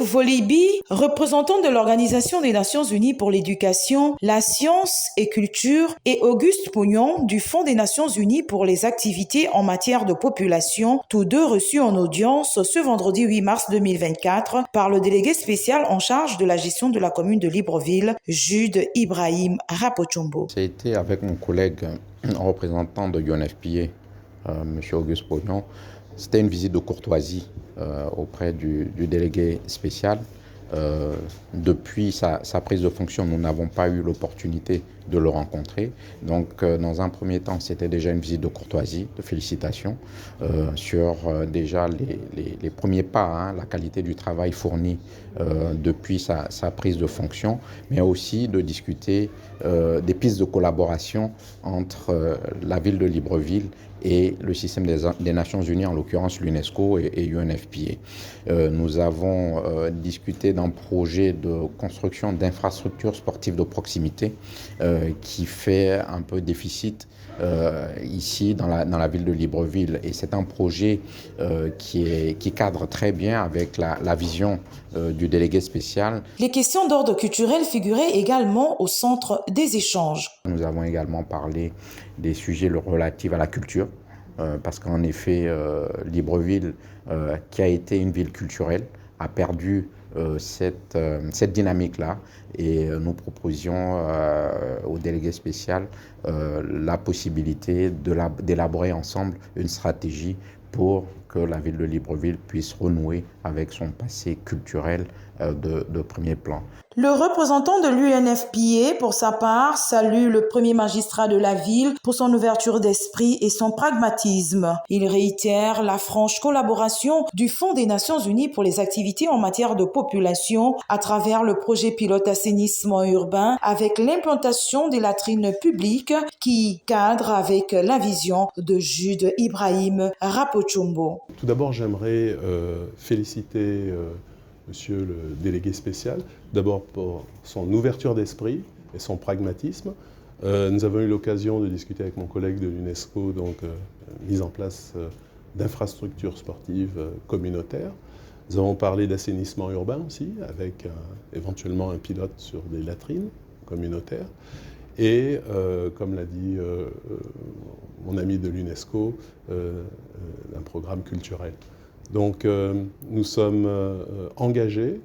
Volibi, représentant de l'Organisation des Nations Unies pour l'éducation, la science et culture, et Auguste Pognon du Fonds des Nations Unies pour les activités en matière de population, tous deux reçus en audience ce vendredi 8 mars 2024 par le délégué spécial en charge de la gestion de la commune de Libreville, Jude Ibrahim Rapochombo. J'ai été avec mon collègue représentant de UNFPA, M. Auguste Pognon. C'était une visite de courtoisie auprès du délégué spécial. Depuis sa prise de fonction, nous n'avons pas eu l'opportunité de le rencontrer. Donc, dans un premier temps, c'était déjà une visite de courtoisie, de félicitations sur déjà les premiers pas, la qualité du travail fourni depuis sa prise de fonction, mais aussi de discuter des pistes de collaboration entre la ville de Libreville et le système des Nations Unies, en l'occurrence l'UNESCO et UNFPA. Nous avons discuté d'un projet de construction d'infrastructures sportives de proximité qui fait un peu déficit ici dans la ville de Libreville. Et c'est un projet qui cadre très bien avec la vision du délégué spécial. Les questions d'ordre culturel figuraient également au centre des échanges. Nous avons également parlé des sujets relatifs à la culture, parce qu'en effet, Libreville, qui a été une ville culturelle, a perdu cette dynamique-là, et nous proposions au délégué spécial la possibilité d'élaborer ensemble une stratégie pour que la ville de Libreville puisse renouer avec son passé culturel de premier plan. Le représentant de l'UNFPA, pour sa part, salue le premier magistrat de la ville pour son ouverture d'esprit et son pragmatisme. Il réitère la franche collaboration du Fonds des Nations Unies pour les activités en matière de population à travers le projet pilote assainissement urbain avec l'implantation des latrines publiques qui cadre avec la vision de Jude Ibrahim Rapochombo. Tout d'abord, j'aimerais féliciter Monsieur le délégué spécial, d'abord pour son ouverture d'esprit et son pragmatisme. Nous avons eu l'occasion de discuter avec mon collègue de l'UNESCO, donc mise en place d'infrastructures sportives communautaires. Nous avons parlé d'assainissement urbain aussi, avec éventuellement un pilote sur des latrines communautaires. Et, comme l'a dit mon ami de l'UNESCO, un programme culturel. Donc nous sommes engagés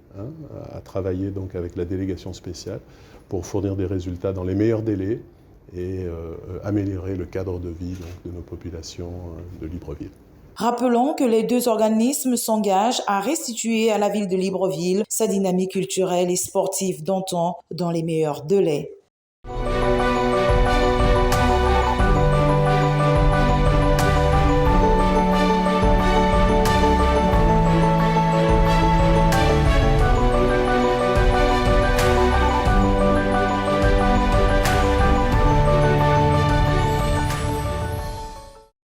à travailler donc, avec la délégation spéciale pour fournir des résultats dans les meilleurs délais et améliorer le cadre de vie donc, de nos populations de Libreville. Rappelons que les deux organismes s'engagent à restituer à la ville de Libreville sa dynamique culturelle et sportive d'antan dans les meilleurs délais.